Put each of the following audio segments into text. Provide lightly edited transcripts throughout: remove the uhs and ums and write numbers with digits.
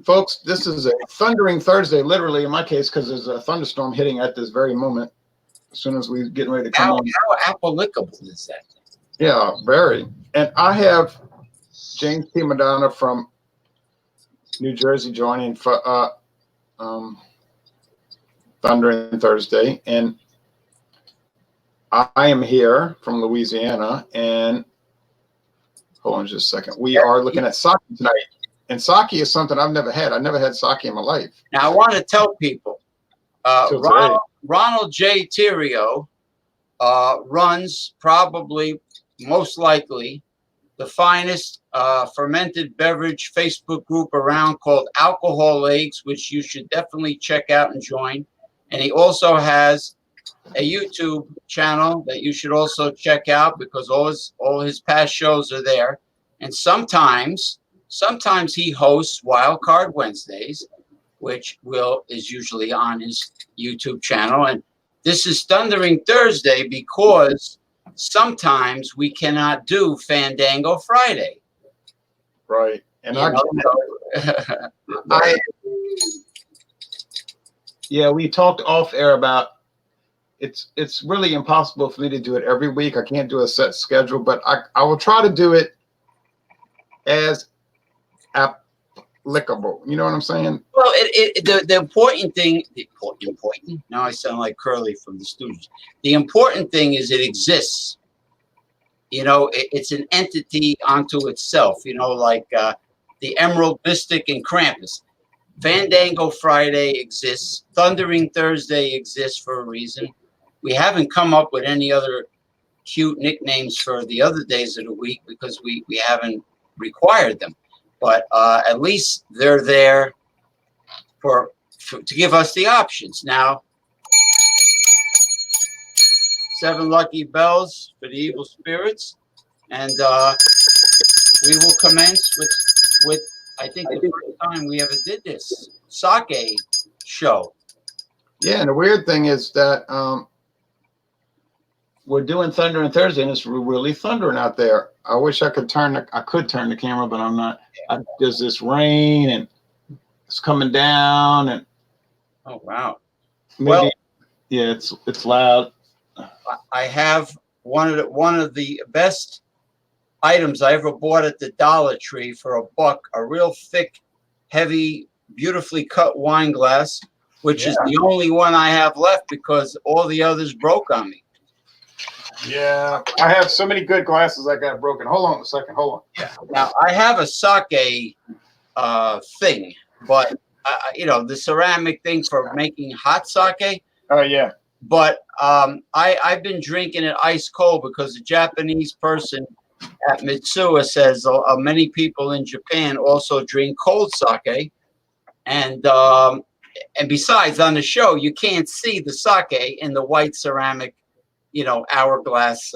Folks, this is a thundering Thursday, literally in my case, because there's a thunderstorm hitting at this very moment. As soon as we're getting ready to come on. How applicable is that? Yeah, very. And I have James P. Madonna from New Jersey joining for Thundering Thursday, and I am here from Louisiana. And hold on just a second. We are looking at sake tonight. And sake is something I've never had. I've never had sake in my life. Now, I want to tell people, Ronald J. Theriot runs probably, most likely, the finest fermented beverage Facebook group around called Alcohol Eggs, which you should definitely check out and join. And he also has a YouTube channel that you should also check out because all his past shows are there. And sometimes he hosts Wild Card Wednesdays, which is usually on his YouTube channel. And this is Thundering Thursday because sometimes we cannot do Fandango Friday. Right. And we talked off air about it's really impossible for me to do it every week. I can't do a set schedule, but I will try to do it as applicable. You know what I'm saying? Well, the important thing, now I sound like Curly from the Stooges. The important thing is it exists. You know, it's an entity unto itself, you know, like the Emerald Mystic and Krampus. Fandango Friday exists. Thundering Thursday exists for a reason. We haven't come up with any other cute nicknames for the other days of the week because we haven't required them. But at least they're there to give us the options. Now, 7 lucky bells for the evil spirits, and we will commence with I think the first time we ever did this sake show. Yeah, and the weird thing is that we're doing Thundering Thursday, and it's really thundering out there. I wish I could turn the camera, but I'm not. There's this rain, and it's coming down, and oh wow, maybe yeah, it's loud. I have one of the best items I ever bought at the Dollar Tree for $1. A real thick, heavy, beautifully cut wine glass, which is the only one I have left because all the others broke on me. Yeah, I have so many good glasses I got broken. Hold on a second. Hold on. Yeah. Now I have a sake thing, but you know, the ceramic thing for making hot sake. Oh yeah. But I've been drinking it ice cold because the Japanese person at Mitsuya says many people in Japan also drink cold sake, and besides on the show you can't see the sake in the white ceramic, you know, hourglass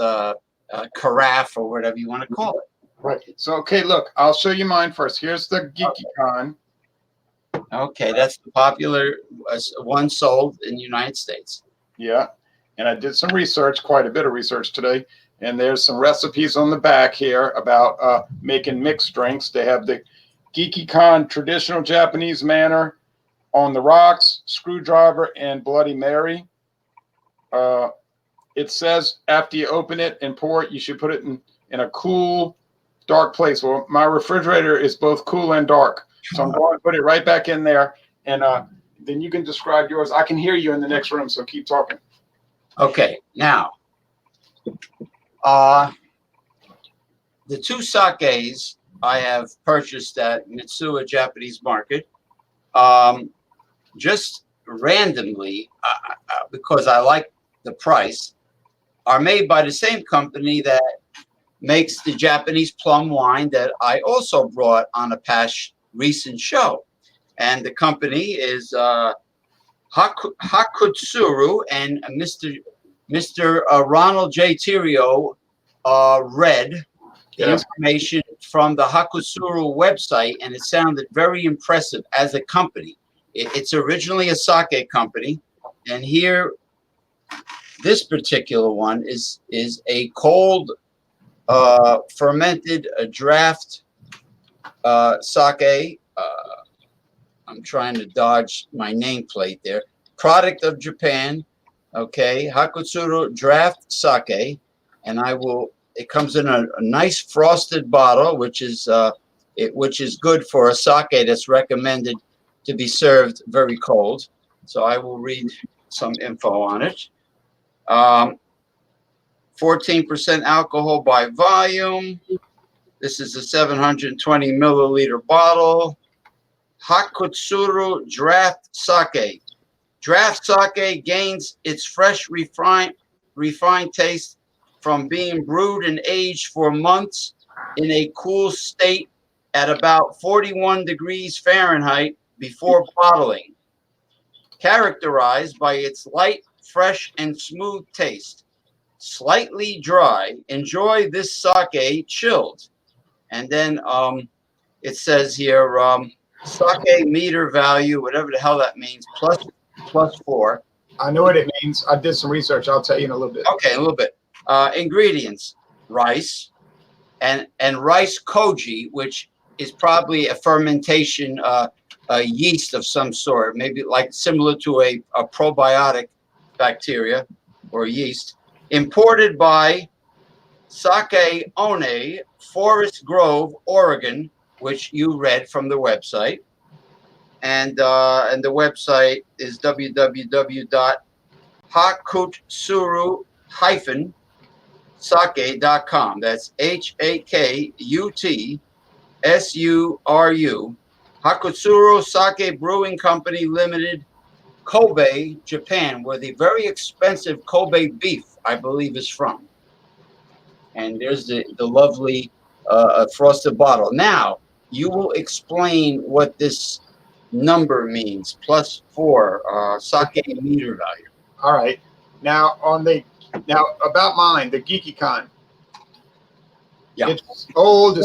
carafe or whatever you want to call it. Right. So okay, look, I'll show you mine first. Here's the GeekyCon. Okay, that's the popular one sold in the United States. Yeah, and I did some research, quite a bit of research today, and there's some recipes on the back here about making mixed drinks. They have the GeekyCon traditional Japanese manner, on the rocks, screwdriver, and Bloody Mary. It says after you open it and pour it, you should put it in a cool, dark place. Well, my refrigerator is both cool and dark, so I'm going to put it right back in there, and then you can describe yours. I can hear you in the next room, so keep talking. Okay, now, the 2 sakes I have purchased at Mitsuya Japanese Market, just randomly, because I like the price, are made by the same company that makes the Japanese plum wine that I also brought on a past recent show. And the company is Hakutsuru, and Mr. Ronald J. Theriot read the information from the Hakutsuru website, and it sounded very impressive as a company. It's originally a sake company, and here, this particular one is a cold fermented draft sake I'm trying to dodge my nameplate there. Product of Japan. Okay, Hakutsuru Draft Sake, and it comes in a nice frosted bottle, which is good for a sake that's recommended to be served very cold. So I will read some info on it. 14% alcohol by volume. This is a 720 milliliter bottle. Hakutsuru Draft Sake. Draft sake gains its fresh, refined taste from being brewed and aged for months in a cool state at about 41 degrees Fahrenheit before bottling. Characterized by its light, fresh, and smooth taste. Slightly dry. Enjoy this sake chilled. And then it says here, sake meter value, whatever the hell that means, plus 4. I know what it means. I did some research. I'll tell you in a little bit. Okay, a little bit. Ingredients: rice and rice koji, which is probably a fermentation a yeast of some sort, maybe like similar to a probiotic bacteria or yeast. Imported by Sake One, Forest Grove, Oregon, which you read from the website. And the website is www.hakutsuru-sake.com. That's HAKUTSURU. Hakutsuru Sake Brewing Company Limited, Kobe, Japan, where the very expensive Kobe beef, I believe, is from. And there's the lovely frosted bottle. Now, you will explain what this number means, plus 4, sake meter value. All right. Now about mine, the GeekyCon. Yeah. It's old.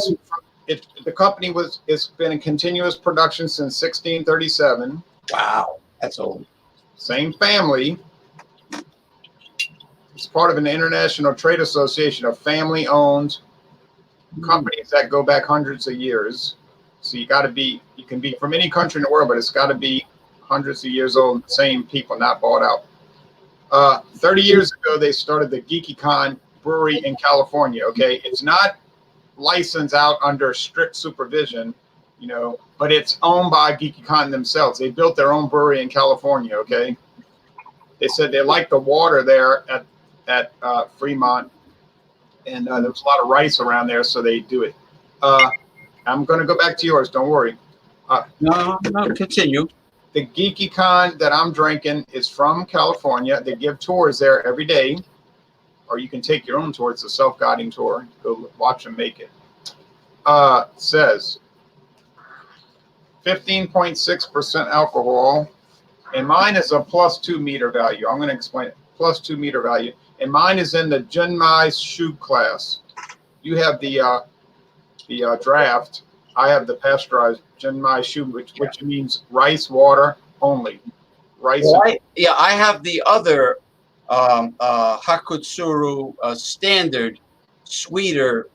The company it's been in continuous production since 1637. Wow, that's old. Same family. It's part of an international trade association of family-owned companies that go back hundreds of years. So you can be from any country in the world, but it's got to be hundreds of years old, same people, not bought out. 30 years ago, they started the GeekyCon brewery in California, okay? It's not licensed out under strict supervision, but it's owned by GeekyCon themselves. They built their own brewery in California, okay? They said they like the water there at Fremont, and there was a lot of rice around there, so they do it. I'm going to go back to yours. Don't worry. No, continue. The GeekyCon that I'm drinking is from California. They give tours there every day, or you can take your own tour. It's a self-guiding tour. Go watch them make it. Says 15.6% alcohol, and mine is a plus 2 meter value. I'm going to explain it. Plus 2 meter value, and mine is in the Junmai Shu class. You have the draft. I have the pasteurized Junmai Shu, which means rice water only. Rice. Well, I have the other Hakutsuru standard sweeter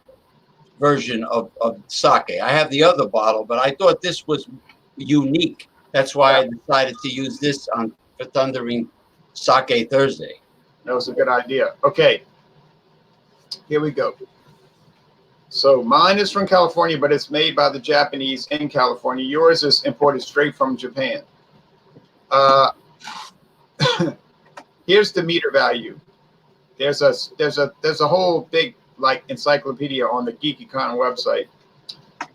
version of sake. I have the other bottle, but I thought this was unique. That's why I decided to use this for Thundering Sake Thursday. That was a good idea. Okay, here we go. So mine is from California, but it's made by the Japanese in California. Yours is imported straight from Japan. Here's the meter value. There's a whole big encyclopedia on the GeekyCon website.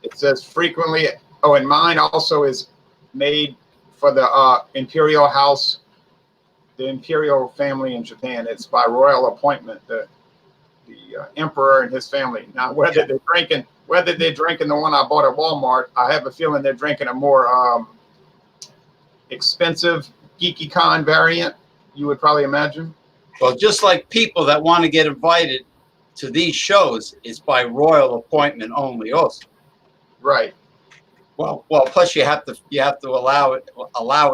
It says frequently. Oh, and mine also is made for the Imperial House, the Imperial family in Japan. It's by royal appointment. The emperor and his family. Now, whether they're drinking the one I bought at Walmart, I have a feeling they're drinking a more expensive GeekyCon variant. You would probably imagine. Well, just like people that want to get invited to these shows, it's by royal appointment only. Also, right. Well. Plus, you have to allow it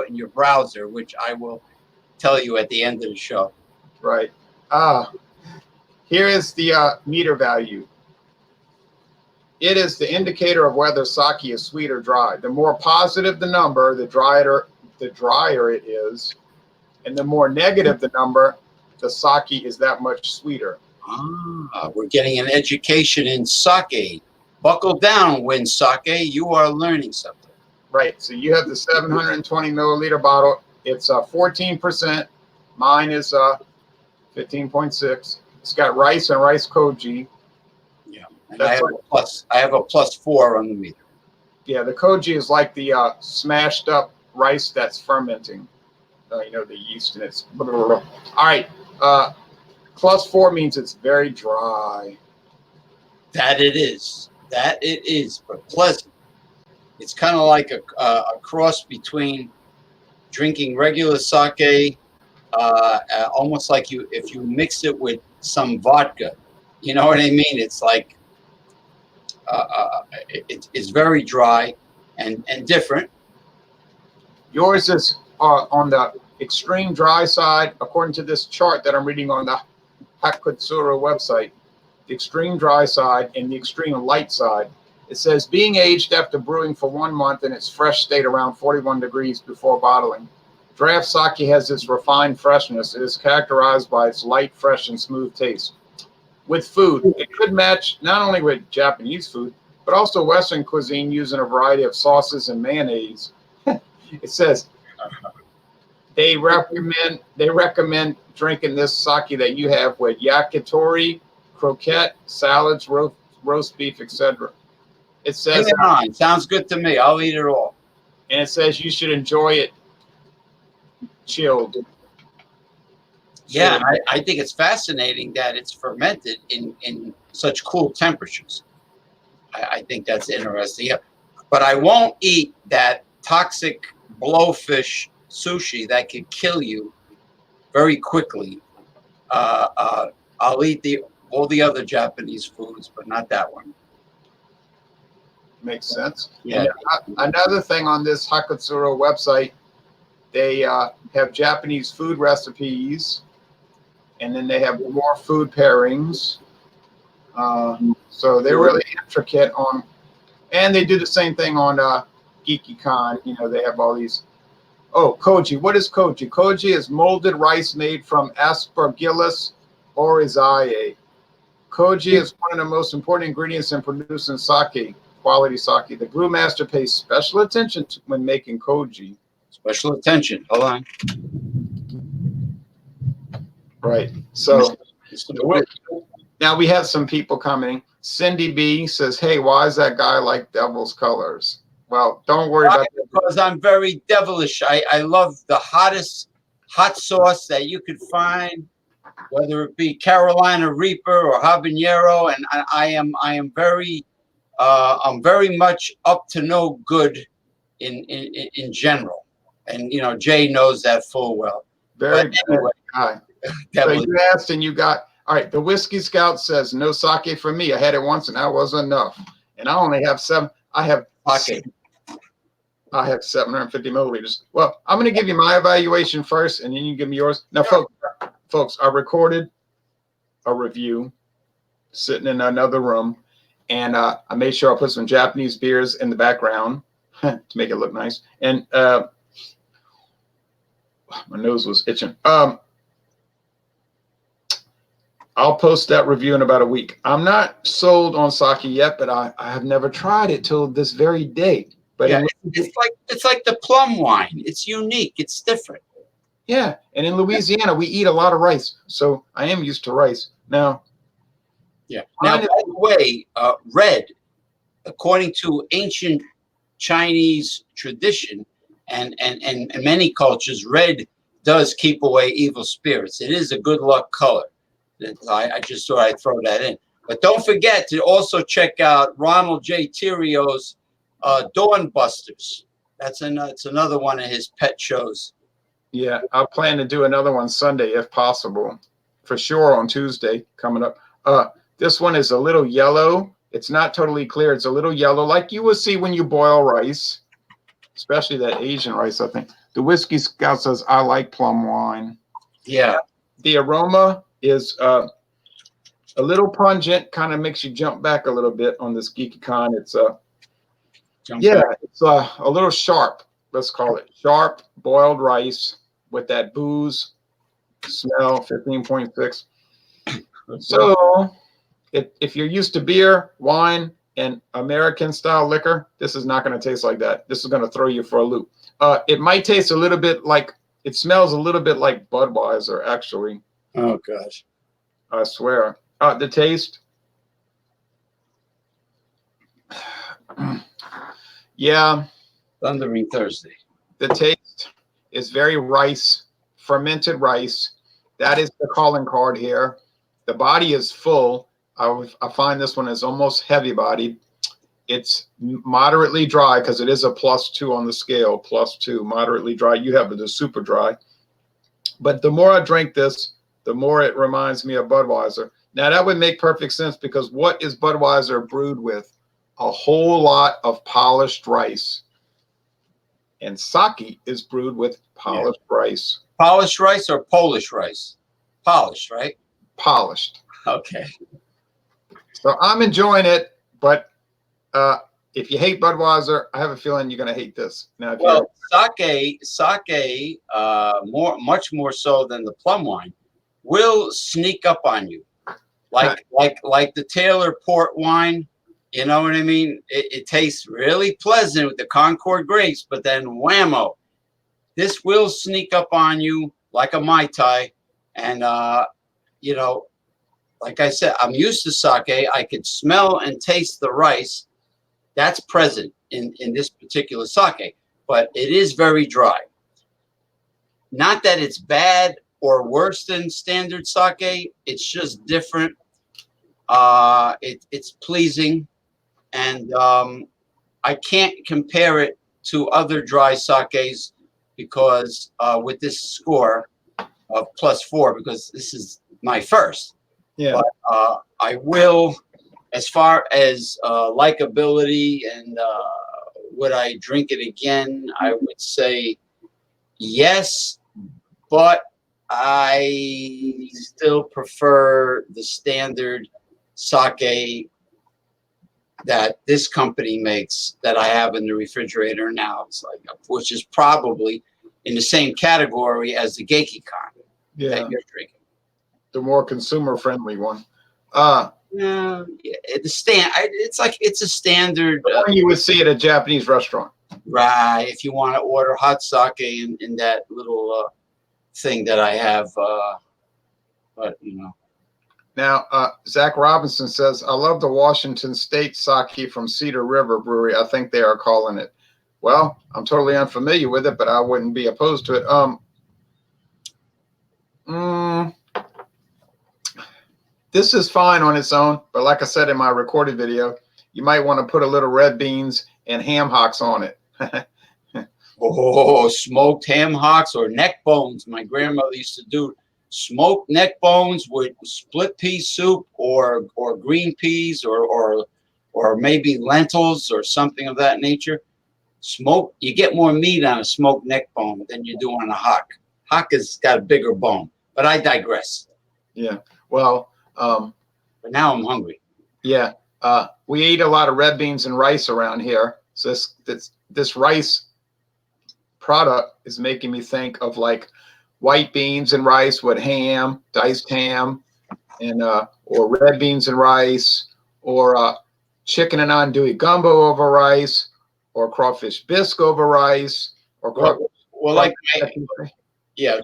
in your browser, which I will tell you at the end of the show. Right. Here is the meter value. It is the indicator of whether sake is sweet or dry. The more positive the number, the drier it is, and the more negative the number, the sake is that much sweeter. Ah, we're getting an education in sake. Buckle down, Win Sake. You are learning something. Right. So you have the 720 milliliter bottle. It's 14%. Mine is 15.6. It's got rice and rice koji. Yeah, and I have a +4 on the meter. Yeah, the koji is like the smashed up rice that's fermenting. You know, the yeast and it's blah, blah, blah. All right. +4 means it's very dry. That it is. That it is, but pleasant. It's kind of like a cross between drinking regular sake, almost like if you mix it with some vodka. You know what I mean? It's like it's very dry and different. Yours is on the extreme dry side, according to this chart that I'm reading on the Hakutsura website. The extreme dry side and the extreme light side. It says being aged after brewing for 1 month in its fresh state around 41 degrees before bottling. Draft sake has its refined freshness. It is characterized by its light, fresh, and smooth taste. With food, it could match not only with Japanese food, but also Western cuisine using a variety of sauces and mayonnaise. It says they recommend drinking this sake that you have with yakitori, croquette, salads, roast beef, etc. It says Bring it on. Sounds good to me. I'll eat it all. And it says you should enjoy it chilled. Yeah, I think it's fascinating that it's fermented in such cool temperatures. I think that's interesting. Yeah. But I won't eat that toxic blowfish sushi that could kill you very quickly. I'll eat all the other Japanese foods, but not that one. Makes sense. Yeah. And another thing on this Hakutsura website, they have Japanese food recipes, and then they have more food pairings. So they're really intricate on, and they do the same thing on GeekyCon. You know, they have all these. Oh, koji. What is koji? Koji is molded rice made from Aspergillus oryzae. Koji is one of the most important ingredients in producing sake, quality sake. The brewmaster pays special attention when making koji. Special attention. Hold on. Right. So now we have some people coming. Cindy B says, "Hey, why is that guy like devil's colors?" Well, don't worry about that. Because I'm very devilish. I love the hottest hot sauce that you could find, whether it be Carolina Reaper or habanero, and I'm very much up to no good in general. And you know, Jay knows that full well. Very anyway, guy. So you asked and you got, all right, the Whiskey Scout says no sake for me. I had it once and that wasn't enough. And I only have sake. I have 750 milliliters. Well, I'm going to give you my evaluation first and then you give me yours. Now, folks, I recorded a review sitting in another room, and I made sure I put some Japanese beers in the background to make it look nice. And my nose was itching. I'll post that review in about a week. I'm not sold on sake yet, but I have never tried it till this very day. But yeah, it's like the plum wine. It's unique. It's different. Yeah, and in Louisiana we eat a lot of rice, so I am used to rice now. Yeah. Now, by the way, red, according to ancient Chinese tradition and many cultures, red does keep away evil spirits. It is a good luck color. I just thought I'd throw that in. But don't forget to also check out Ronald J. Theriot's Dawn Busters. It's another one of his pet shows. Yeah, I plan to do another one Sunday if possible. For sure on Tuesday coming up. This one is a little yellow. It's not totally clear. It's a little yellow, like you will see when you boil rice, especially that Asian rice, I think. The Whiskey Scout says, I like plum wine. Yeah. The aroma is A little pungent, kind of makes you jump back a little bit on this Geeky Con. It's it's a little sharp. Let's call it sharp boiled rice with that booze smell. 15.6. So, if you're used to beer, wine, and American style liquor, this is not going to taste like that. This is going to throw you for a loop. It might taste a little bit like, it smells a little bit like Budweiser, actually. Oh gosh, I swear. The taste. Yeah. Thundering Thursday. The taste is very rice, fermented rice. That is the calling card here. The body is full. I find this one is almost heavy bodied. It's moderately dry because it is a +2 on the scale. +2, moderately dry. You have the super dry. But the more I drink this, the more it reminds me of Budweiser. Now, that would make perfect sense because what is Budweiser brewed with? A whole lot of polished rice. And sake is brewed with polished rice. Polished rice or Polish rice? Polished, right? Polished. Okay. So I'm enjoying it, but if you hate Budweiser, I have a feeling you're going to hate this. Now, if well, sake, much more so than the plum wine, will sneak up on you, like the Taylor port wine. You know what I mean? It tastes really pleasant with the Concord grapes, but then whammo, this will sneak up on you like a Mai Tai. And, you know, like I said, I'm used to sake. I could smell and taste the rice. That's present in this particular sake, but it is very dry. Not that it's bad or worse than standard sake. It's just different. It's pleasing. And I can't compare it to other dry sakes because with this score of +4, because this is my first. Yeah. But I will, as far as likability and would I drink it again, I would say yes, but I still prefer the standard sake that this company makes that I have in the refrigerator now. It's like, which is probably in the same category as the Geeky Con that you're drinking. The more consumer-friendly one. Yeah, it's like it's a standard. You would see at a Japanese restaurant. Right. If you want to order hot sake in that little thing that I have, but you know. Now, Zach Robinson says, I love the Washington State sake from Cedar River Brewery. I think they are calling it. Well, I'm totally unfamiliar with it, but I wouldn't be opposed to it. This is fine on its own, but like I said in my recorded video, you might want to put a little red beans and ham hocks on it. Oh, smoked ham hocks or neck bones. My grandmother used to do smoked neck bones with split pea soup or green peas or maybe lentils or something of that nature. You get more meat on a smoked neck bone than you do on a hock. Hock has got a bigger bone, but I digress. Yeah. Well, but now I'm hungry. Yeah. We eat a lot of red beans and rice around here. So this rice product is making me think of like white beans and rice with ham, diced ham, and or red beans and rice, or chicken and andouille gumbo over rice, or crawfish bisque over rice, or like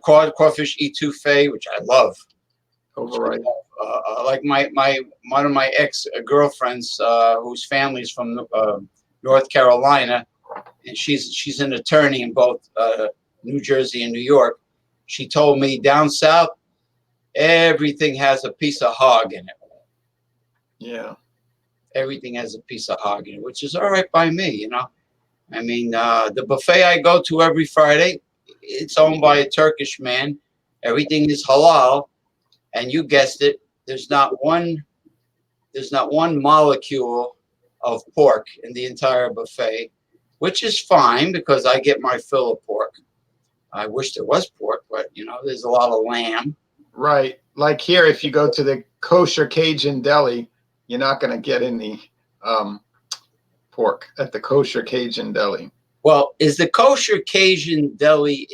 crawfish etouffee, which I love. Over rice. Like one of my ex girlfriends, whose family is from North Carolina, and she's an attorney in both New Jersey and New York. She told me down south, everything has a piece of hog in it. Yeah. Everything has a piece of hog in it, which is all right by me, you know. I mean, the buffet I go to every Friday, it's owned by a Turkish man. Everything is halal, and you guessed it, there's not one molecule of pork in the entire buffet, which is fine because I get my fill of pork. I wish there was pork, but you know, there's a lot of lamb. Right. Like here, if you go to the kosher Cajun deli, you're not going to get any pork at the kosher Cajun deli. Well, is the kosher Cajun deli?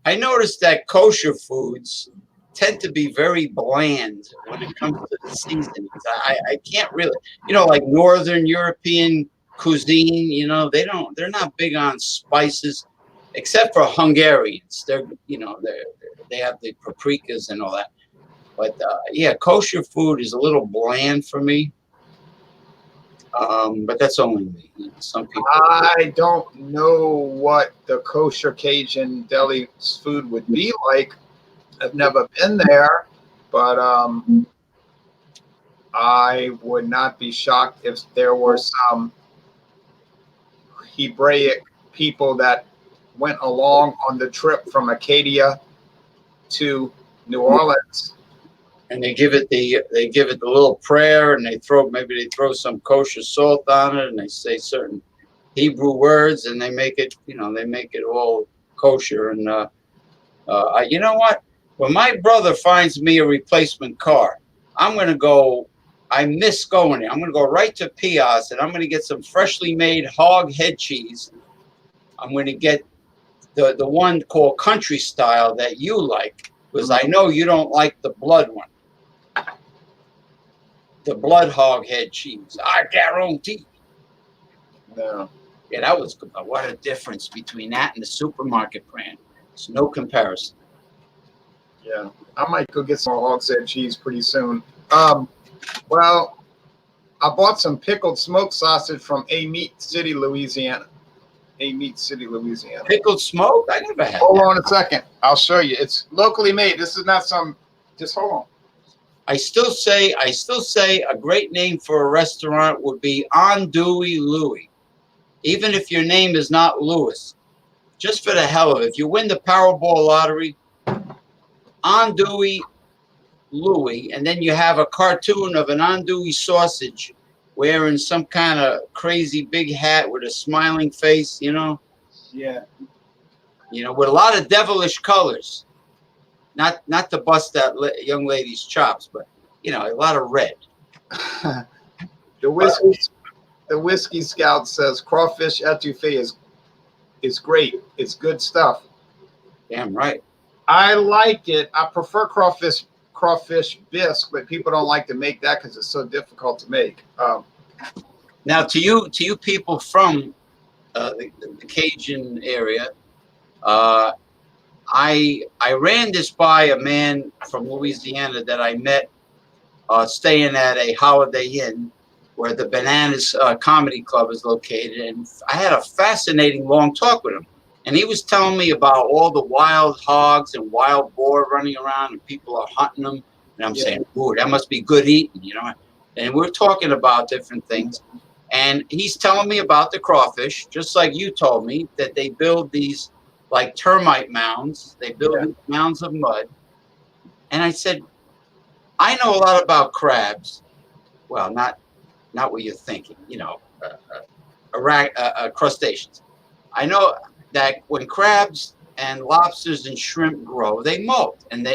I noticed that kosher foods tend to be very bland when it comes to the seasonings. I can't really, like Northern European cuisine. They're not big on spices, except for Hungarians. They have the paprikas and all that. But yeah, kosher food is a little bland for me. But that's only me. Some people. I don't know what the kosher Cajun deli food would be like. I've never been there, but I would not be shocked if there were some Hebraic people that went along on the trip from Acadia to New Orleans. And they give it the little prayer, and they throw some kosher salt on it, and they say certain Hebrew words, and they make it all kosher. And you know what? When my brother finds me a replacement car, I'm gonna go. I miss going there. I'm gonna go right to Piaz, and I'm gonna get some freshly made hog head cheese. I'm gonna get the one called country style that you like, because I know you don't like the blood one. The blood hog head cheese. I guarantee. No. Yeah, that was good. What a difference between that and the supermarket brand. It's no comparison. Yeah, I might go get some hog's head cheese pretty soon. Well, I bought some pickled smoked sausage from A Meat City, Louisiana. A Meat City, Louisiana. Pickled smoke? I never had Hold that. on a second. I'll show you. It's locally made. This is not some. Just hold on. I still say a great name for a restaurant would be Andouille Louis. Even if your name is not Louis. Just for the hell of it. If you win the Powerball lottery, Andouille Louis, and then you have a cartoon of an andouille sausage wearing some kind of crazy big hat with a smiling face, Yeah. with a lot of devilish colors. Not to bust that young lady's chops, but a lot of red. The whiskey scout says crawfish etouffee is great. It's good stuff. Damn right. I like it. I prefer crawfish bisque, but people don't like to make that because it's so difficult to make. Now, to you people from the Cajun area, I ran this by a man from Louisiana that I met staying at a Holiday Inn where the Bananas Comedy Club is located, and I had a fascinating long talk with him. And he was telling me about all the wild hogs and wild boar running around, and people are hunting them. And I'm saying, ooh, that must be good eating, And we're talking about different things. And he's telling me about the crawfish, just like you told me, that they build these like termite mounds. They build these mounds of mud. And I said, I know a lot about crabs. Well, not what you're thinking, crustaceans. I know that when crabs and lobsters and shrimp grow, they molt, and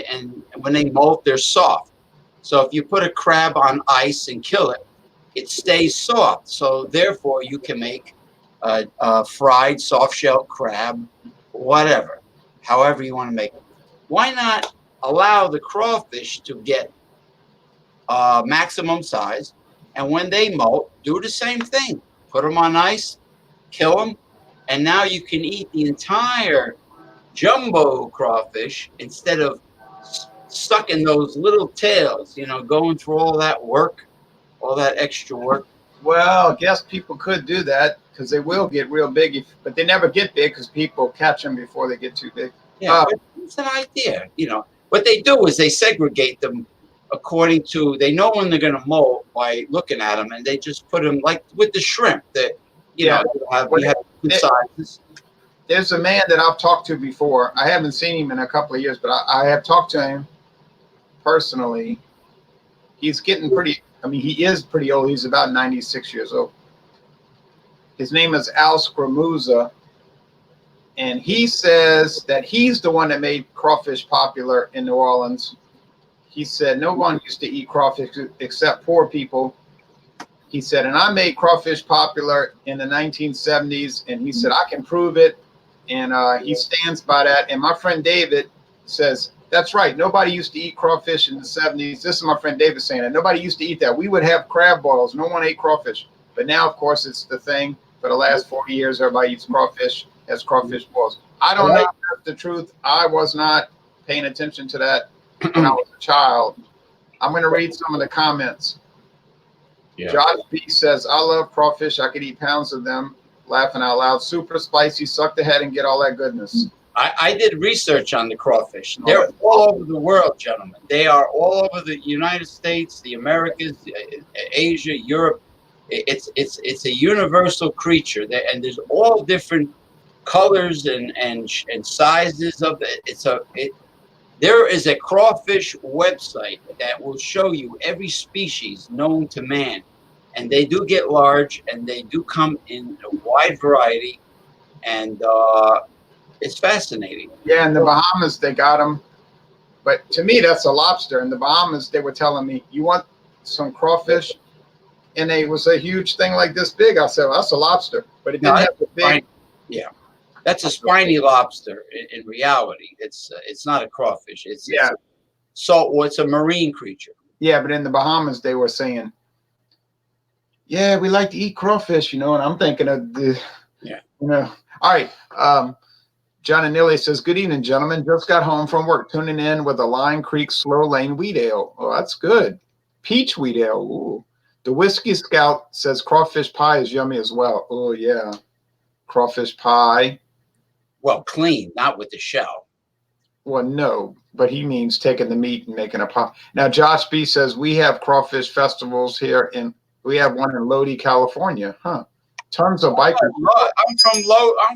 when they molt, they're soft. So if you put a crab on ice and kill it, it stays soft. So therefore, you can make a fried soft-shell crab, whatever, however you want to make it. Why not allow the crawfish to get maximum size, and when they molt, do the same thing. Put them on ice, kill them, and now you can eat the entire jumbo crawfish instead of stuck in those little tails, going through all that work, all that extra work. Well, I guess people could do that because they will get real big, but they never get big because people catch them before they get too big. Yeah, it's an idea. What they do is they segregate them according to, they know when they're going to molt by looking at them, and they just put them like with the shrimp that, you have good sizes. There's a man that I've talked to before. I haven't seen him in a couple of years, but I have talked to him personally. He's getting he is pretty old. He's about 96 years old. His name is Al Scramuza, and he says that he's the one that made crawfish popular in New Orleans. He said no one used to eat crawfish except poor people. He said, and I made crawfish popular in the 1970s, and he said I can prove it, and he stands by that. And my friend David says that's right. Nobody used to eat crawfish in the 70s. This is my friend David saying that nobody used to eat that. We would have crab boils. No one ate crawfish, but now of course it's the thing. For the last 40 years, everybody eats crawfish, has crawfish boils. I don't know if that's the truth. I was not paying attention to that when I was a child. I'm going to read some of the comments. Yeah. Josh B says, I love crawfish. I could eat pounds of them. Laughing out loud. Super spicy. Suck the head and get all that goodness. I did research on the crawfish. They're all over the world, gentlemen. They are all over the United States, the Americas, Asia, Europe. It's a universal creature, and there's all different colors and sizes of it. There is a crawfish website that will show you every species known to man, and they do get large, and they do come in a wide variety, and it's fascinating. Yeah, in the Bahamas they got them, but to me that's a lobster. In the Bahamas they were telling me, you want some crawfish? And it was a huge thing like this big. I said, well, that's a lobster, but it didn't have the big. Yeah, that's a spiny lobster. In reality, it's not a crawfish. It's it's a marine creature. Yeah, but in the Bahamas they were saying, yeah, we like to eat crawfish, and I'm thinking of the, all right. John Anilli says, good evening, gentlemen. Just got home from work, tuning in with a Lion Creek Slow Lane Wheat Ale. Oh, that's good. Peach Wheat Ale. Ooh. The Whiskey Scout says crawfish pie is yummy as well. Oh, yeah. Crawfish pie. Well, clean, not with the shell. Well, no, but he means taking the meat and making a pie. Now, Josh B says we have crawfish festivals here, and we have one in Lodi, California. Huh. Tons of bikers. I'm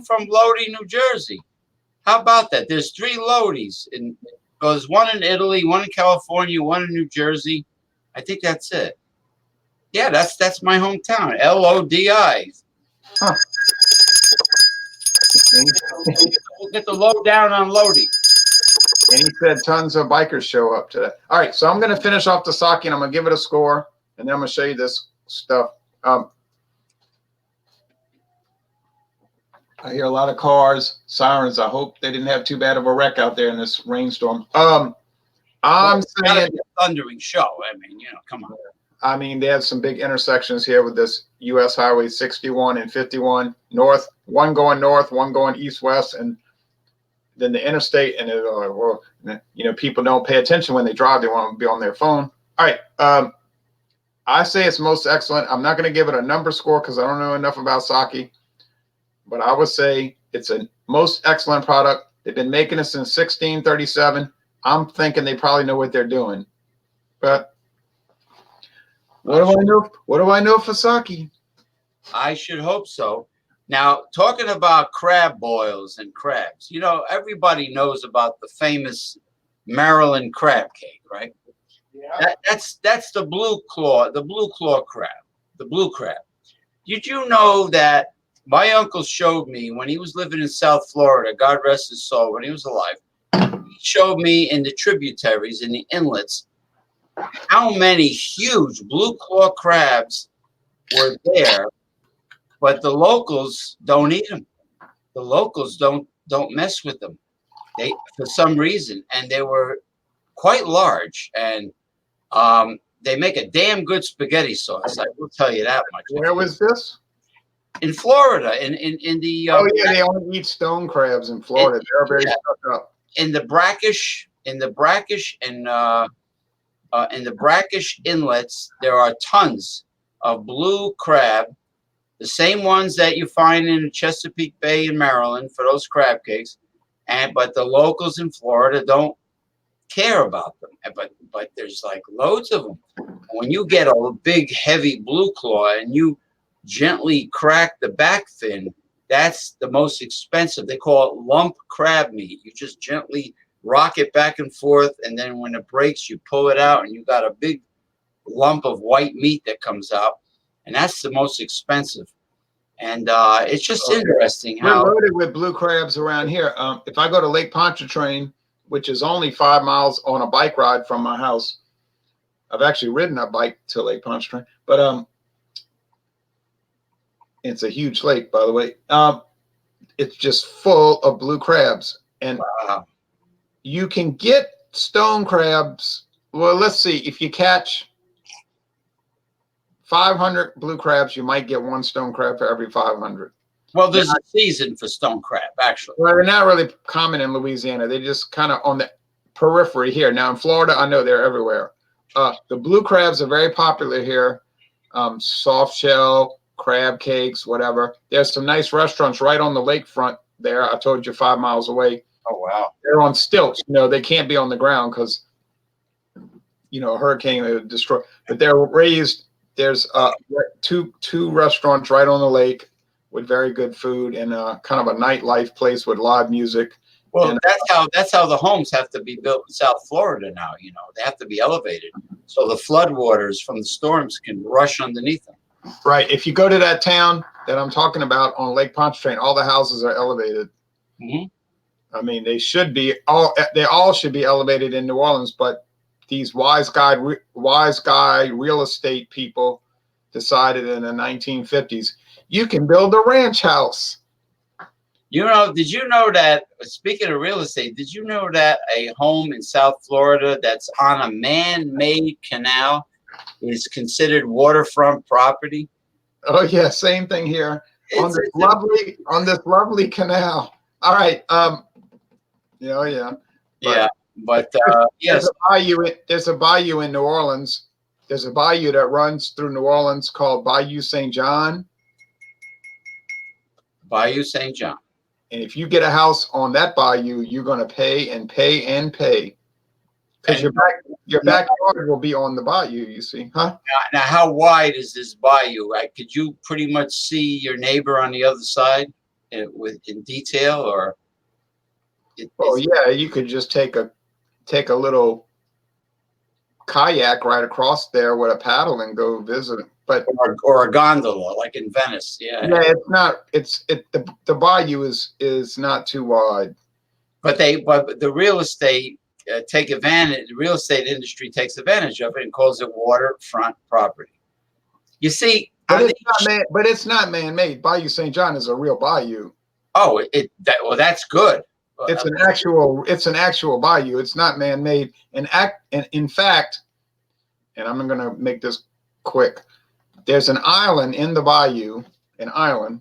from Lodi, New Jersey. How about that? There's 3 Lodis. There's one in Italy, one in California, one in New Jersey. I think that's it. Yeah, that's my hometown. Lodi. Huh. We'll get the lowdown on Lodi. And he said tons of bikers show up today. All right, so I'm going to finish off the sake, and I'm going to give it a score, and then I'm going to show you this stuff. I hear a lot of cars, sirens. I hope they didn't have too bad of a wreck out there in this rainstorm. I'm saying a thundering show. I mean, come on. I mean, they have some big intersections here with this U.S. Highway 61 and 51 north, one going north, one going east-west, and then the interstate. And people don't pay attention when they drive. They want to be on their phone. All right. I say it's most excellent. I'm not going to give it a number score because I don't know enough about sake, but I would say it's a most excellent product. They've been making it since 1637. I'm thinking they probably know what they're doing, but what do I know? What do I know for sake? I should hope so. Now, talking about crab boils and crabs, everybody knows about the famous Maryland crab cake, right? Yeah. That's the blue claw crab, the blue crab. Did you know that my uncle showed me when he was living in South Florida, God rest his soul, when he was alive, he showed me in the tributaries, in the inlets, how many huge blue claw crabs were there, but the locals don't eat them. The locals don't mess with them. They, for some reason, and they were quite large, and they make a damn good spaghetti sauce. I will tell you that much. Where was this? In Florida, in the they only eat stone crabs in Florida. They're very stuck up. In the brackish inlets, there are tons of blue crab, the same ones that you find in Chesapeake Bay in Maryland for those crab cakes, but the locals in Florida don't care about them. But there's like loads of them. When you get a big, heavy blue claw and you gently crack the back fin, that's the most expensive. They call it lump crab meat. You just gently rock it back and forth, and then when it breaks, you pull it out, and you got a big lump of white meat that comes out, and that's the most expensive. And it's just interesting how we're loaded with blue crabs around here. If I go to Lake Pontchartrain, which is only 5 miles on a bike ride from my house. I've actually ridden a bike to Lake Pontchartrain, but it's a huge lake, by the way. It's just full of blue crabs, and Wow. you can get stone crabs. Well, let's see. If you catch 500 blue crabs, you might get one stone crab for every 500. Well, there's a season for stone crab, actually. Well, they're not really common in Louisiana. They're just kind of on the periphery here. Now in Florida, I know they're everywhere. The blue crabs are very popular here. Soft shell, crab cakes, whatever. There's some nice restaurants right on the lakefront there. I told you 5 miles away. Oh, wow. They're on stilts. You know, they can't be on the ground because, you know, a hurricane would destroy. But they're raised. There's two restaurants right on the lake with very good food and kind of a nightlife place with live music. Well, and, that's how the homes have to be built in South Florida now. You know, they have to be elevated so the floodwaters from the storms can rush underneath them. Right. If you go to that town that I'm talking about on Lake Pontchartrain, all the houses are elevated. Mm-hmm. I mean, they should be they all should be elevated in New Orleans, but these wise guy real estate people decided in the 1950s you can build a ranch house. You know, did you know that, speaking of real estate, did you know that a home in South Florida that's on a man-made canal is considered waterfront property? Oh yeah, same thing here on this lovely canal. All right. Yeah. But yes, there's a bayou in New Orleans. There's a bayou that runs through New Orleans called Bayou St. John. Bayou St. John. And if you get a house on that bayou, you're going to pay and pay and pay. Because your backyard will be on the bayou, you see, huh? Now, how wide is this bayou? Could you pretty much see your neighbor on the other side in detail, or? Yeah, you could just take a little kayak right across there with a paddle and go visit. But or a gondola like in Venice. Yeah, it's not. The bayou is not too wide. But the real estate take advantage. The real estate industry takes advantage of it and calls it waterfront property. You see, but it's not man-made. Bayou St. John is a real bayou. Oh, that's good. It's an actual bayou. It's not man-made. And in fact, and I'm going to make this quick. There's an island in the bayou, and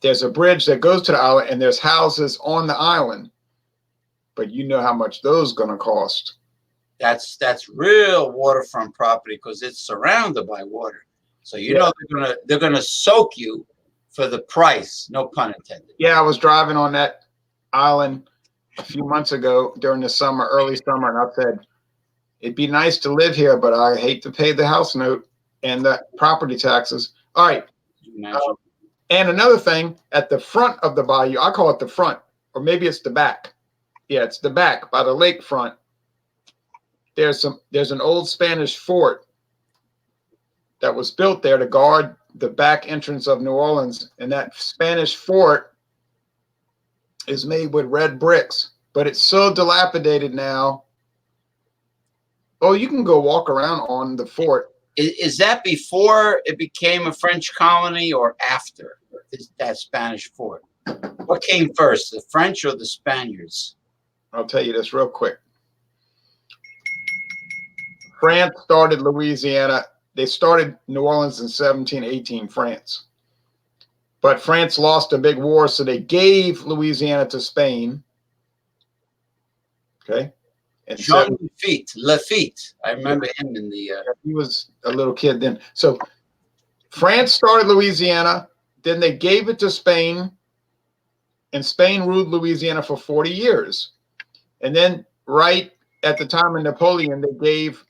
there's a bridge that goes to the island, and there's houses on the island. But you know how much those going to cost. That's real waterfront property because it's surrounded by water. So you know they're gonna soak you for the price. No pun intended. Yeah, I was driving on that island a few months ago during the summer, early summer, and I said, it'd be nice to live here, but I hate to pay the house note and the property taxes. All right. And another thing, at the front of the bayou, I call it the front, or maybe it's the back. Yeah, it's the back by the lakefront. There's an old Spanish fort that was built there to guard the back entrance of New Orleans, and that Spanish fort is made with red bricks, but it's so dilapidated now. Oh, you can go walk around on the fort. Is that before it became a French colony or after that Spanish fort? What came first, the French or the Spaniards? I'll tell you this real quick. France started Louisiana. They started New Orleans in 1718, France. But France lost a big war, so they gave Louisiana to Spain. Okay. And Jean Lafitte. I remember him in the... he was a little kid then. So France started Louisiana, then they gave it to Spain, and Spain ruled Louisiana for 40 years. And then right at the time of Napoleon, they gave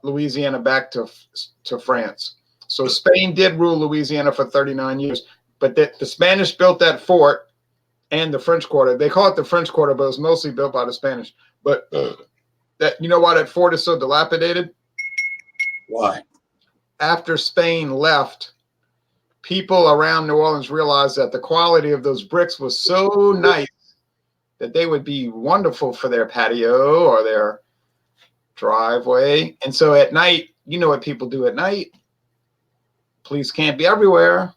Louisiana back to France. So Spain did rule Louisiana for 39 years. But the Spanish built that fort and the French Quarter. They call it the French Quarter, but it was mostly built by the Spanish. But you know why that fort is so dilapidated? Why? After Spain left, people around New Orleans realized that the quality of those bricks was so nice that they would be wonderful for their patio or their driveway. And so at night, you know what people do at night? Police can't be everywhere.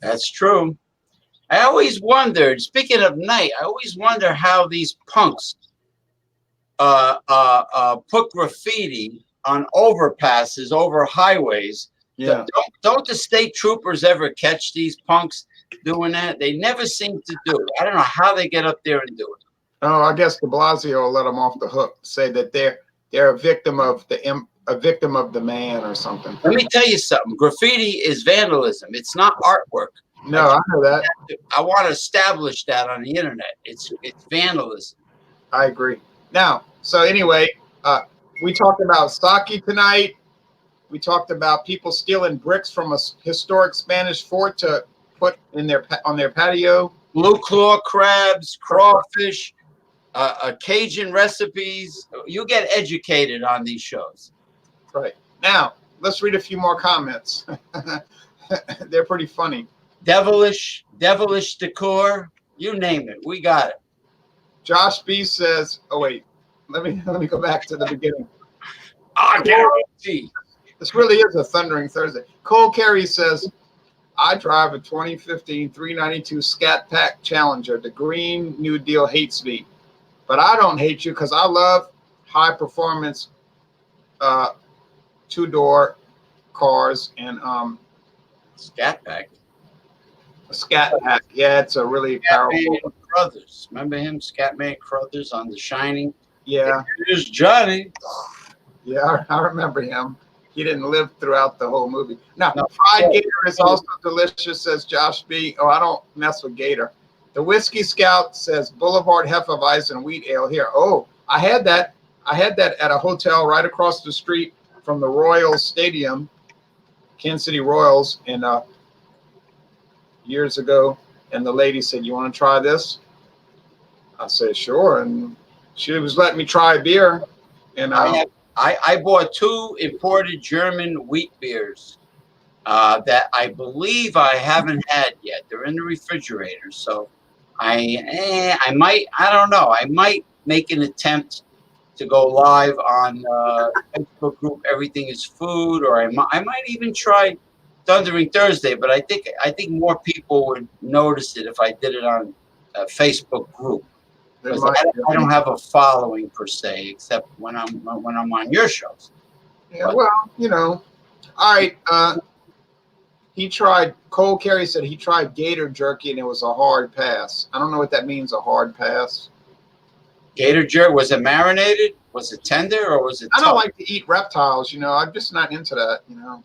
That's true. I always wondered, speaking of night, I always wonder how these punks put graffiti on overpasses, over highways. Yeah. Don't the state troopers ever catch these punks doing that? They never seem to do it. I don't know how they get up there and do it. Oh, I guess de Blasio will let them off the hook, say that they're a victim of the man or something. Let me tell you something. Graffiti is vandalism. It's not artwork. No, I know that. I want to establish that on the internet. It's vandalism. I agree. Now, so anyway, we talked about sake tonight. We talked about people stealing bricks from a historic Spanish fort to put in on their patio. Blue claw crabs, crawfish, Cajun recipes. You get educated on these shows. Right. Now, let's read a few more comments. They're pretty funny. Devilish decor. You name it. We got it. Josh B says, oh wait, let me go back to the beginning. I guarantee. This really is a thundering Thursday. Cole Carey says, I drive a 2015 392 Scat Pack Challenger. The Green New Deal hates me. But I don't hate you because I love high performance two-door cars and Scat Pack. a Scat Pack. Yeah, it's a really powerful. Crothers. Remember him, Scatman Crothers on The Shining? Yeah. Here's Johnny. Yeah, I remember him. He didn't live throughout the whole movie. Now, fried gator is also delicious, says Josh B. Oh, I don't mess with gator. The Whiskey Scout says Boulevard Hefeweizen wheat ale here. Oh, I had that. I had that at a hotel right across the street from the Royals Stadium, Kansas City Royals, and years ago. And the lady said, "You want to try this?" I said, "Sure." And she was letting me try beer. And I bought 2 imported German wheat beers that I believe I haven't had yet. They're in the refrigerator, so I don't know. I might make an attempt to go live on Facebook group Everything Is Food, or I might even try Thundering Thursday. But I think more people would notice it if I did it on a Facebook group. I don't have a following per se, except when I'm on your shows. Yeah, well, you know. All right. He tried. Cole Carey said he tried gator jerky and it was a hard pass. I don't know what that means. A hard pass. Gator jerky, was it marinated? Was it tender or was it? I don't like to eat reptiles. You know, I'm just not into that. You know.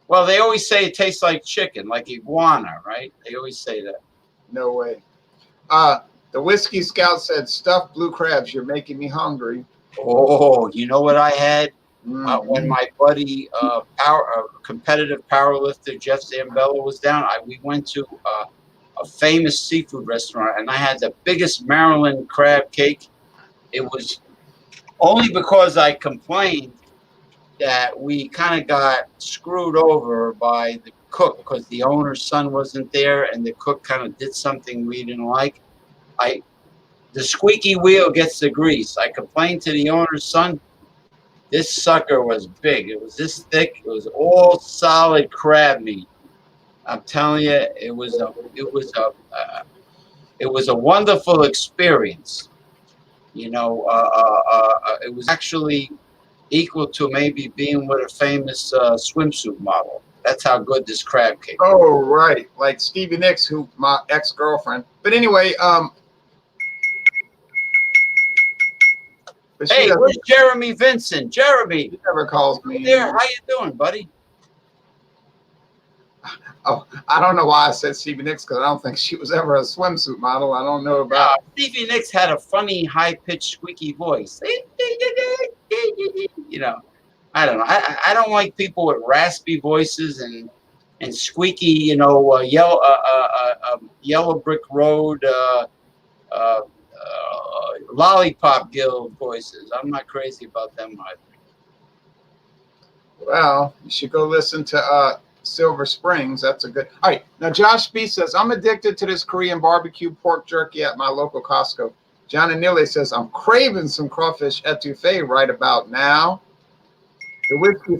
Well, they always say it tastes like chicken, like iguana, right? They always say that. No way. The Whiskey Scout said, stuffed blue crabs. You're making me hungry. Oh, you know what I had? When my buddy, competitive powerlifter Jeff Zambello was down, we went to a famous seafood restaurant, and I had the biggest Maryland crab cake. It was only because I complained that we kind of got screwed over by the cook because the owner's son wasn't there, and the cook kind of did something we didn't like. The squeaky wheel gets the grease. I complained to the owner's son. This sucker was big. It was this thick. It was all solid crab meat. I'm telling you, it was a wonderful experience. You know, it was actually equal to maybe being with a famous swimsuit model. That's how good this crab cake. Oh, right, like Stevie Nicks, who my ex-girlfriend. But anyway, hey, where's Jeremy Vincent? Jeremy, he never calls me. There, how you doing, buddy? Oh, I don't know why I said Stevie Nicks because I don't think she was ever a swimsuit model. I don't know about. Stevie Nicks had a funny, high-pitched, squeaky voice. You know, I don't know. I don't like people with raspy voices and squeaky. You know, Yellow Brick Road, Lollipop Guild voices. I'm not crazy about them either. Well, you should go listen to Silver Springs. That's a good. All right. Now, Josh B says, I'm addicted to this Korean barbecue pork jerky at my local Costco. John Anile says, I'm craving some crawfish etouffee right about now. The Whiskey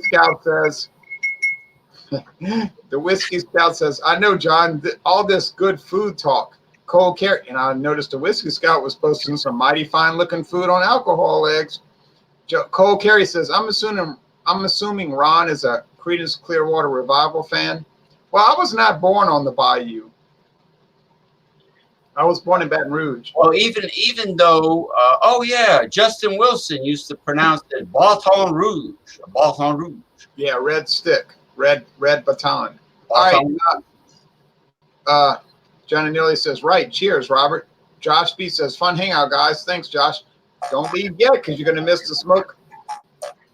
Scout says, I know, John, all this good food talk. Cold Carry, and I noticed the Whiskey Scout was posting some mighty fine looking food on alcohol eggs. Cole Carey says, I'm assuming Ron is a Creedence Clearwater Revival fan. Well, I was not born on the Bayou. I was born in Baton Rouge. Well, even though, oh yeah, Justin Wilson used to pronounce it Baton Rouge. Baton Rouge. Yeah, red stick, red baton. All right. Johnny Neely says, right. Cheers, Robert. Josh B says, fun hangout, guys. Thanks, Josh. Don't leave yet because you're going to miss the smoke.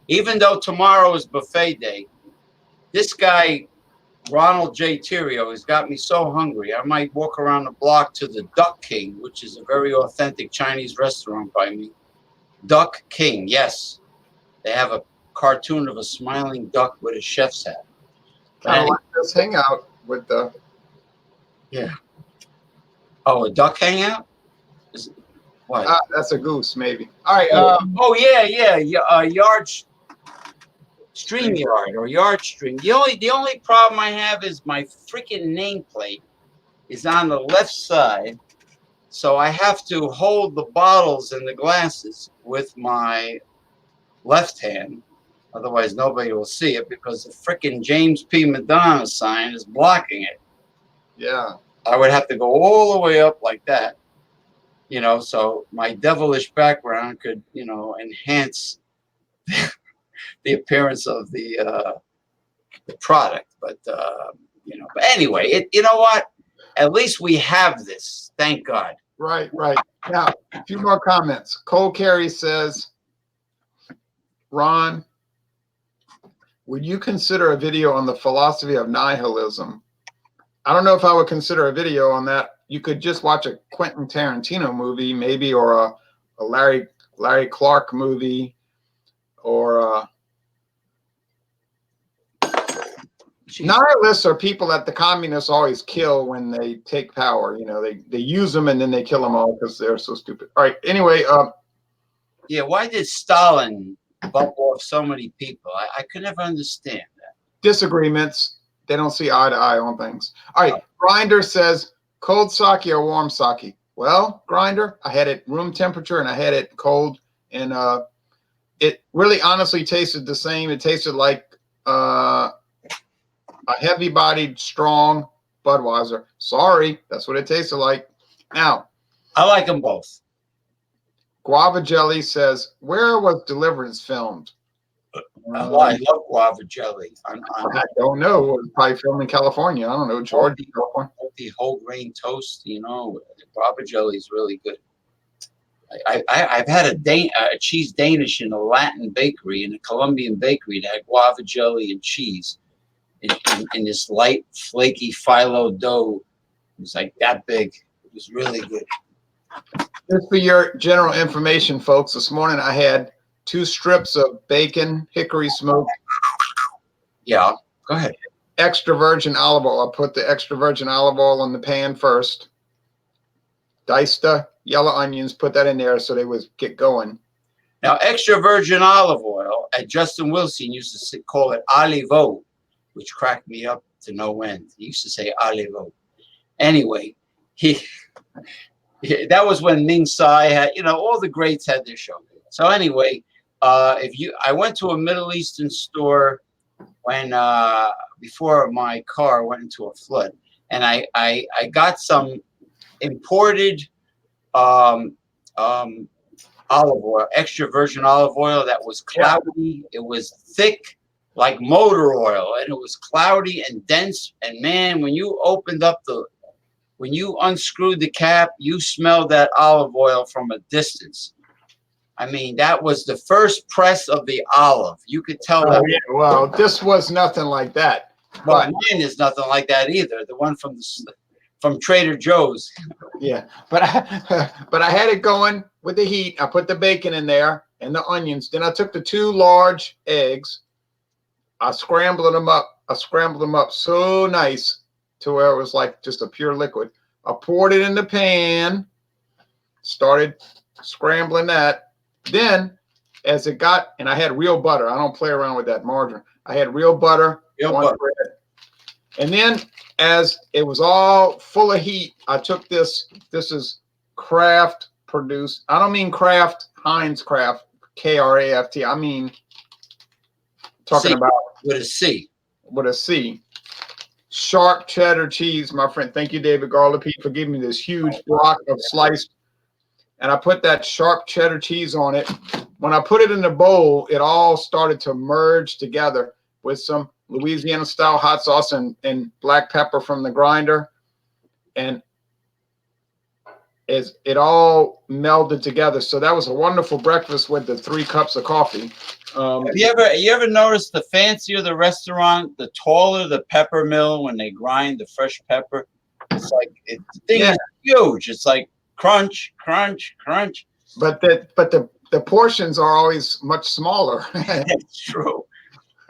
Even though tomorrow is buffet day, this guy, Ronald J. Terrio, has got me so hungry. I might walk around the block to the Duck King, which is a very authentic Chinese restaurant by me. Duck King, yes. They have a cartoon of a smiling duck with a chef's hat. Kind of like this hangout with the... Yeah. Oh, a duck hangout? What? That's a goose, maybe. All right. Oh yeah. Yard stream yard or yard stream. The only problem I have is my freaking nameplate is on the left side, so I have to hold the bottles and the glasses with my left hand. Otherwise, nobody will see it because the freaking James P. Madonna sign is blocking it. Yeah. I would have to go all the way up like that, so my devilish background could, enhance the appearance of the product. But, but anyway, you know what? At least we have this. Thank God. Right. Now, a few more comments. Cole Carey says, Ron, would you consider a video on the philosophy of nihilism? I don't know if I would consider a video on that. You could just watch a Quentin Tarantino movie, maybe, or a Larry Clark movie, or nihilists are people that the communists always kill when they take power. They use them and then they kill them all because they're so stupid. All right. Anyway. Yeah. Why did Stalin bump off so many people? I could never understand that. Disagreements. They don't see eye to eye on things. All right. Grinder says, cold sake or warm sake? Well, Grinder, I had it room temperature and I had it cold, and it really honestly tasted the same. It tasted like a heavy-bodied, strong Budweiser. Sorry, that's what it tasted like. Now, I like them both. Guava Jelly says, where was Deliverance filmed? I love guava jelly. I don't know. It was probably filmed in California. I don't know, Georgia, California. The whole grain toast, guava jelly is really good. I've had a cheese Danish in a Latin bakery, in a Colombian bakery that had guava jelly and cheese in this light, flaky phyllo dough. It was like that big. It was really good. Just for your general information, folks, this morning I had 2 strips of bacon, hickory smoked. Yeah, go ahead. Extra virgin olive oil. I put the extra virgin olive oil in the pan first. Diced the yellow onions, put that in there so they would get going. Now, extra virgin olive oil, Justin Wilson used to call it olivo, which cracked me up to no end. He used to say olivo. Anyway, that was when Ming Tsai had, all the greats had their show. So anyway, I went to a Middle Eastern store when before my car went into a flood, and I got some imported olive oil, extra virgin olive oil that was cloudy. It was thick like motor oil, and it was cloudy and dense. And man, when you unscrewed the cap, you smelled that olive oil from a distance. I mean, that was the first press of the olive. You could tell that. Yeah, well, this was nothing like that. Well, mine is nothing like that either. The one from Trader Joe's. Yeah, but I had it going with the heat. I put the bacon in there and the onions. Then I took the 2 large eggs. I scrambled them up so nice to where it was like just a pure liquid. I poured it in the pan. Started scrambling that. Then as it got, and I had real butter. I don't play around with that margarine. I had real butter on bread. And then as it was all full of heat, I took this. This is Kraft produced. I don't mean Kraft, Heinz Kraft, Kraft. I mean talking about with a C. With a C. Sharp cheddar cheese, my friend. Thank you, David Garlipe, for giving me this huge block of sliced. And I put that sharp cheddar cheese on it. When I put it in the bowl, it all started to merge together with some Louisiana style hot sauce and black pepper from the grinder. And as it all melded together. So that was a wonderful breakfast with the 3 cups of coffee. Have you ever noticed the fancier the restaurant, the taller the pepper mill when they grind the fresh pepper? It's like the thing is huge. It's like crunch, crunch, crunch. But the portions are always much smaller. That's true.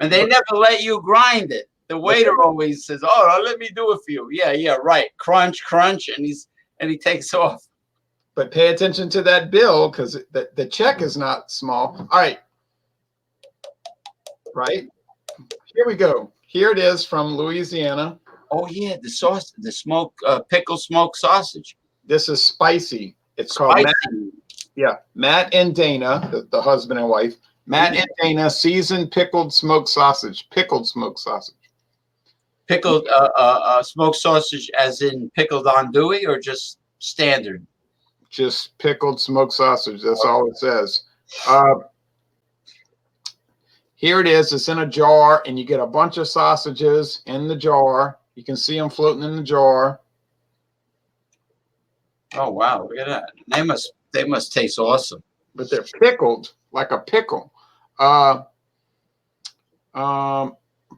And they never let you grind it. The waiter always says, "Oh, let me do it for you." Yeah, right. Crunch, crunch, and he takes off. But pay attention to that bill because the check is not small. All right. Right. Here we go. Here it is from Louisiana. Oh yeah, the sauce, the pickle smoked sausage. This is spicy. It's called Matt and Dana, the husband and wife. Matt and Dana seasoned pickled smoked sausage. Pickled smoked sausage. Pickled smoked sausage, as in pickled andouille, or just standard? Just pickled smoked sausage. That's all it says. Here it is. It's in a jar, and you get a bunch of sausages in the jar. You can see them floating in the jar. Oh wow! Look at that. They must taste awesome. But they're pickled like a pickle.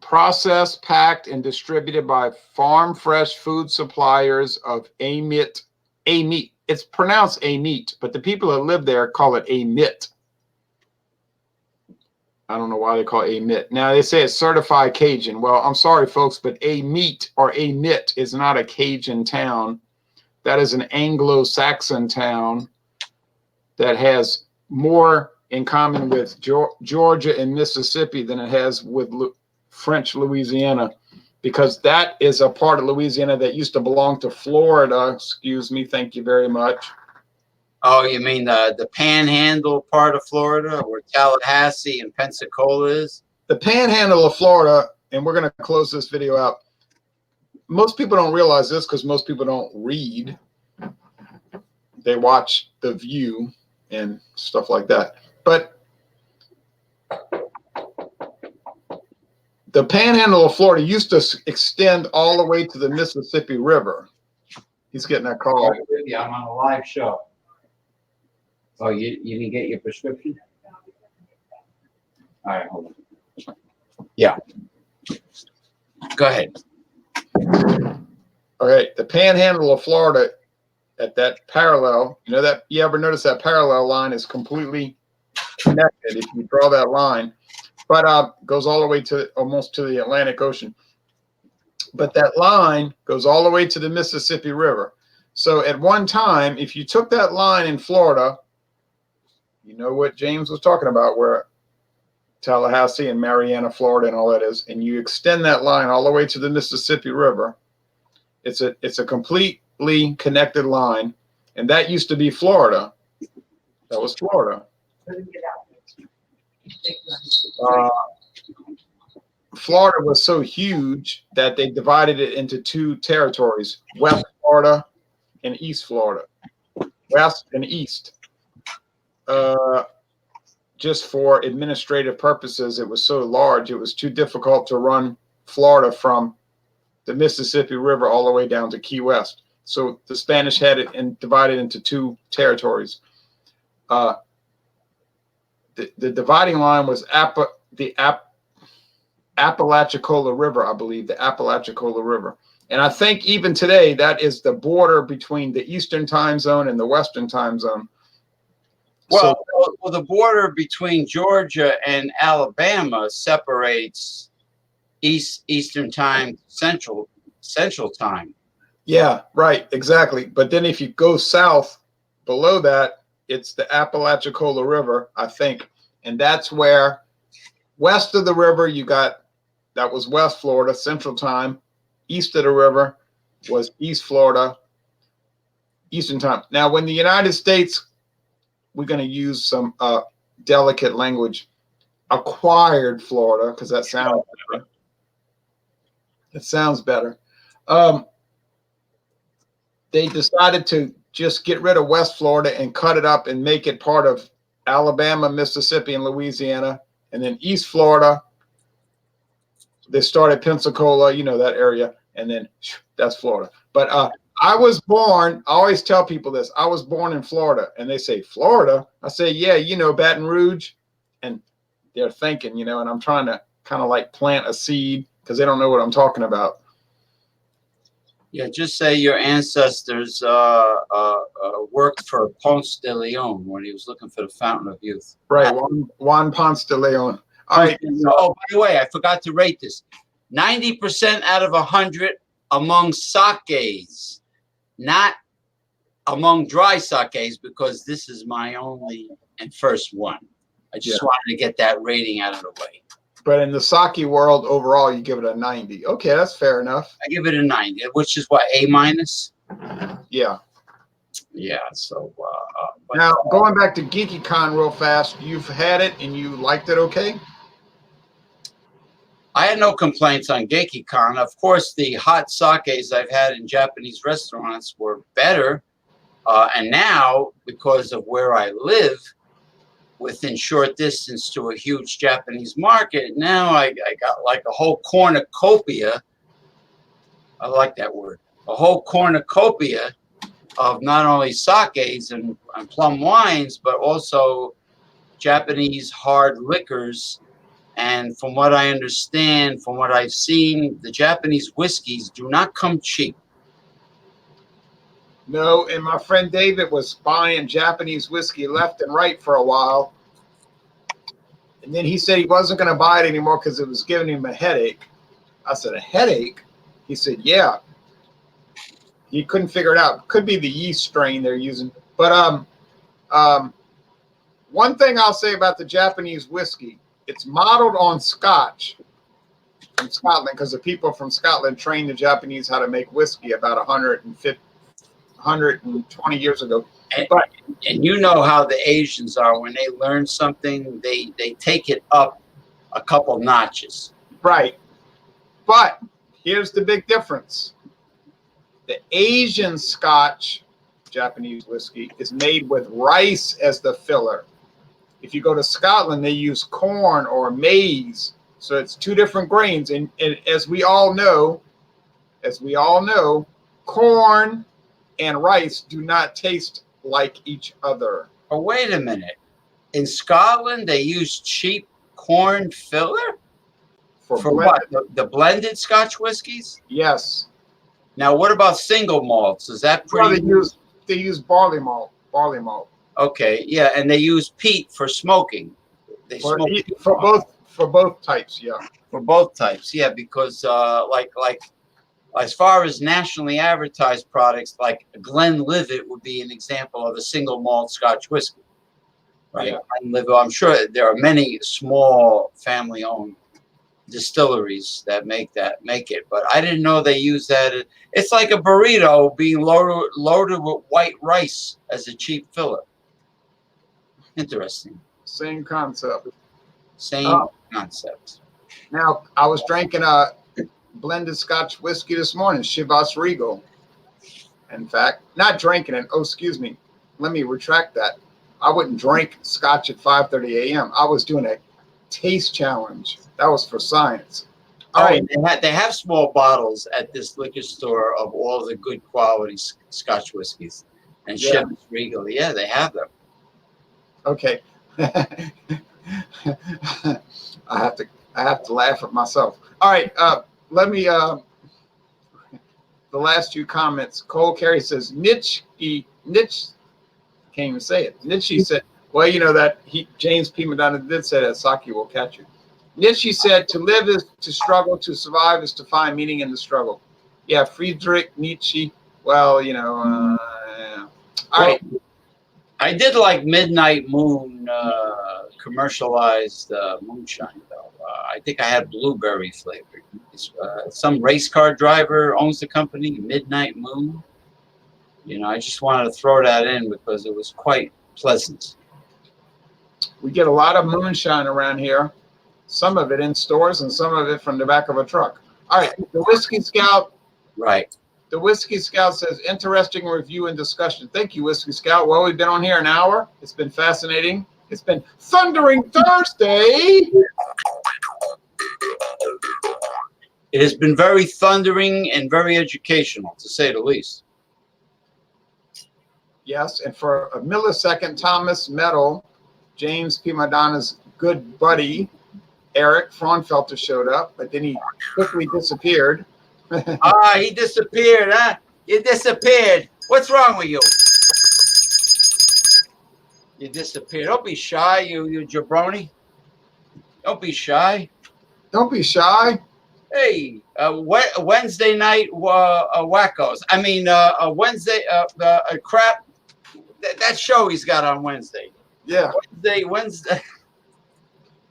Processed, packed, and distributed by farm fresh food suppliers of Amit. Amit. It's pronounced Amit, but the people that live there call it Amit. I don't know why they call it Amit. Now they say it's certified Cajun. Well, I'm sorry, folks, but Amit or Amit is not a Cajun town. That is an Anglo-Saxon town that has more in common with Georgia and Mississippi than it has with French Louisiana, because that is a part of Louisiana that used to belong to Florida. Excuse me. Thank you very much. Oh, you mean the panhandle part of Florida, where Tallahassee and Pensacola is? The panhandle of Florida, and we're going to close this video out. Most people don't realize this because most people don't read. They watch The View and stuff like that. But the panhandle of Florida used to extend all the way to the Mississippi River. He's getting that call. Yeah, I'm on a live show. Oh, you didn't get your prescription? All right, hold on. Yeah. Go ahead. All right, the panhandle of Florida at that parallel, you know that you ever notice that parallel line is completely connected if you draw that line, but goes all the way to almost to the Atlantic Ocean. But that line goes all the way to the Mississippi River. So at one time, if you took that line in Florida, you know what James was talking about, where Tallahassee and Marianna, Florida, and all that is, and you extend that line all the way to the Mississippi River, it's a completely connected line, and that used to be Florida. That was Florida. Florida was so huge that they divided it into 2 territories: West Florida and East Florida. West and East. Just for administrative purposes, it was so large, it was too difficult to run Florida from the Mississippi River all the way down to Key West. So the Spanish had it and divided into 2 territories. The dividing line was the Apalachicola River, I believe, the Apalachicola River. And I think even today that is the border between the Eastern time zone and the Western time zone. Well, the border between Georgia and Alabama separates Eastern time, Central time. Yeah, right, exactly. But then if you go south below that, it's the Apalachicola River, I think. And that's where west of the river, that was West Florida, Central Time. East of the river was East Florida, Eastern Time. Now, when the United States, we're going to use some delicate language, acquired Florida, because that sounds better. It sounds better. They decided to just get rid of West Florida and cut it up and make it part of Alabama, Mississippi, and Louisiana. And then East Florida, they started Pensacola, that area, and then that's Florida. But I was born, I always tell people this, I was born in Florida. And they say, Florida? I say, yeah, Baton Rouge. And they're thinking, and I'm trying to kind of like plant a seed because they don't know what I'm talking about. Yeah, just say your ancestors worked for Ponce de Leon when he was looking for the Fountain of Youth. Right, Juan Ponce de Leon. All right. Oh, by the way, I forgot to rate this. 90% out of 100 among sakes, not among dry sakes, because this is my only and first one. I just wanted to get that rating out of the way. But in the sake world overall, you give it a 90. Okay, that's fair enough. I give it a 90, which is what, A minus? Yeah. Yeah. So now going back to GeekyCon real fast, you've had it and you liked it, okay? I had no complaints on GeekyCon. Of course, the hot sakes I've had in Japanese restaurants were better, and now because of where I live, within short distance to a huge Japanese market, now I got like a whole cornucopia. I like that word. A whole cornucopia of not only sakes and plum wines, but also Japanese hard liquors. And from what I understand, from what I've seen, the Japanese whiskeys do not come cheap. No, and my friend David was buying Japanese whiskey left and right for a while. And then he said he wasn't going to buy it anymore because it was giving him a headache. I said, a headache? He said, yeah. He couldn't figure it out. Could be the yeast strain they're using. But one thing I'll say about the Japanese whiskey, it's modeled on Scotch from Scotland because the people from Scotland trained the Japanese how to make whiskey about 120 years ago. And you know how the Asians are. When they learn something, they take it up a couple notches. Right. But here's the big difference. The Asian Scotch, Japanese whiskey, is made with rice as the filler. If you go to Scotland, they use corn or maize. So it's two different grains. And as we all know, corn and rice do not taste like each other. Oh, wait a minute. In Scotland, they use cheap corn filler? For what? The blended Scotch whiskeys? Yes. Now, what about single malts? Is that pretty? Well, they use barley malt. Okay, yeah, and they use peat for smoking. They smoke for both types, yeah. For both types, yeah, because like as far as nationally advertised products, like Glenlivet would be an example of a single malt Scotch whiskey, right? Yeah. Glenlivet, I'm sure there are many small family-owned distilleries that make it, but I didn't know they use that. It's like a burrito being loaded with white rice as a cheap filler. Interesting. Same concept. Concept. Now, I was drinking a blended Scotch whiskey this morning, Chivas Regal. In fact, not drinking it. Oh, excuse me. Let me retract that. I wouldn't drink Scotch at 5:30 a.m. I was doing a taste challenge. That was for science. All right. They have small bottles at this liquor store of all the good quality Scotch whiskeys. And Chivas Regal, yeah, they have them. Okay. I have to laugh at myself. All right, let me the last two comments. Cole Carey says Nietzsche can't even say it. Nietzsche said, well, you know that James P. Madonna did say that sake will catch you. Nietzsche said to live is to struggle, to survive is to find meaning in the struggle. Yeah, Friedrich Nietzsche. Well, you know, all right. I did like Midnight Moon commercialized moonshine, though. I think I had blueberry flavored. Some race car driver owns the company, Midnight Moon. You know, I just wanted to throw that in because it was quite pleasant. We get a lot of moonshine around here. Some of it in stores and some of it from the back of a truck. All right, the Whiskey Scout. Right. The Whiskey Scout says, interesting review and discussion. Thank you, Whiskey Scout. Well, we've been on here an hour. It's been fascinating. It's been Thundering Thursday. It has been very thundering and very educational, to say the least. Yes, and for a millisecond, Thomas Meadow, James P. Madonna's good buddy, Eric Fraunfelter showed up, but then he quickly disappeared. He disappeared, huh? You disappeared. What's wrong with you? You disappeared. Don't be shy, you jabroni. Don't be shy. Don't be shy. Hey, Wednesday night wackos. I mean, Wednesday crap. That show he's got on Wednesday. Yeah. Wednesday.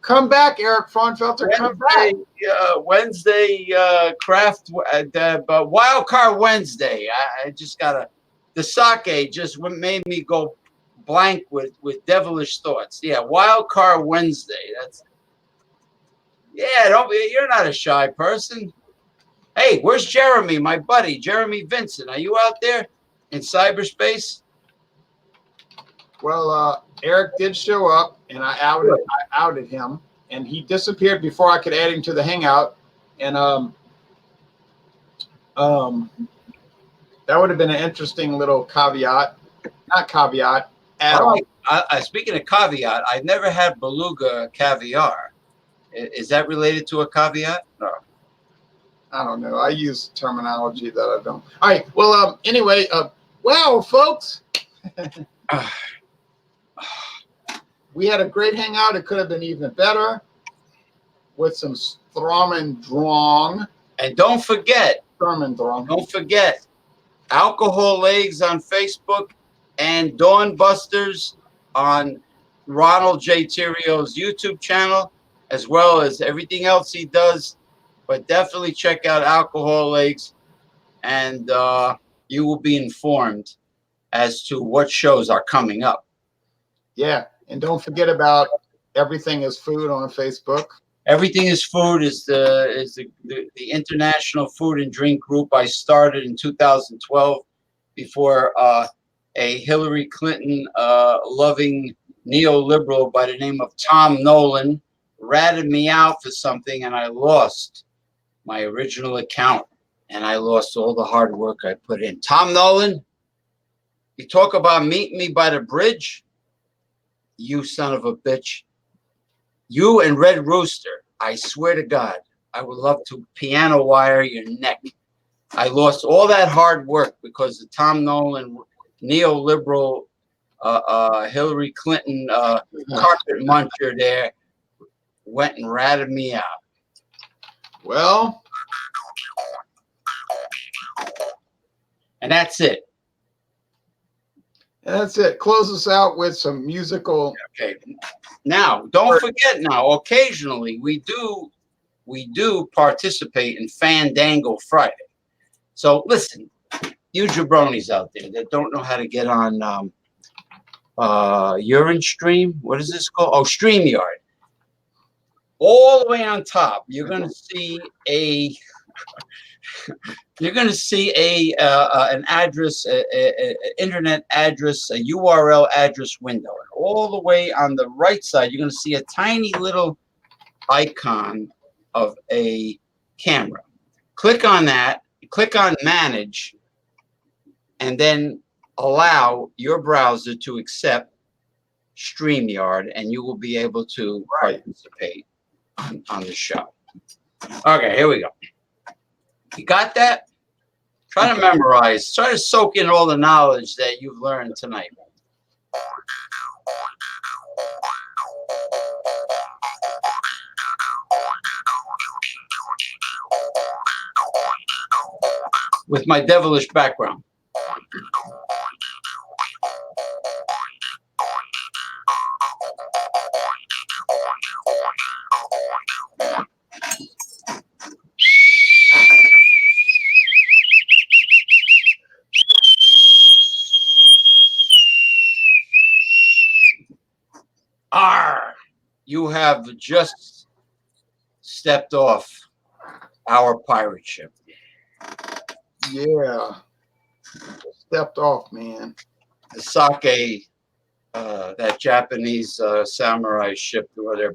Come back, Eric Fraunfelter. Come back. Wednesday craft. Wild Card Wednesday. I just gotta. The sake just made me go blank with devilish thoughts. Yeah, Wild Card Wednesday. That's. Yeah, don't be. You're not a shy person. Hey, where's Jeremy, my buddy, Jeremy Vincent? Are you out there in cyberspace? Well, Eric did show up, and I outed him, and he disappeared before I could add him to the Hangout. And that would have been an interesting little caveat. Not caveat at all. Speaking of caveat, I've never had beluga caviar. Is that related to a caveat? No. I don't know. I use terminology that I don't. All right. Well, anyway, well, folks, we had a great hangout. It could have been even better with some Stromendrong. And don't forget, Alcohol Legs on Facebook and Dawn Busters on Ronald J. Tirio's YouTube channel, as well as everything else he does. But definitely check out Alcohol Legs, and you will be informed as to what shows are coming up. Yeah, and don't forget about Everything is Food on Facebook. Everything is Food is the international food and drink group I started in 2012 before a Hillary Clinton loving neoliberal by the name of Tom Nolan ratted me out for something, and I lost my original account, and I lost all the hard work I put in. Tom Nolan, you talk about meeting me by the bridge, you son of a bitch. You and Red Rooster, I swear to God, I would love to piano wire your neck. I lost all that hard work because the Tom Nolan neoliberal Hillary Clinton carpet muncher there went and ratted me out. Well, and that's it. That's it. Close us out with some musical. Okay. Now, don't forget. Now, occasionally we do participate in Fandango Friday. So listen, you jabronis out there that don't know how to get on Urine Stream. What is this called? Oh, StreamYard. All the way on top, you're going to see an address, internet address, a URL address window. And all the way on the right side, you're going to see a tiny little icon of a camera. Click on that, click on Manage, and then allow your browser to accept StreamYard, and you will be able to participate on the show. Okay, here we go. You got that? Try to memorize. Try to soak in all the knowledge that you've learned tonight. With my devilish background. R, you have just stepped off our pirate ship. Yeah. Stepped off, man. The sake, that Japanese samurai ship where they're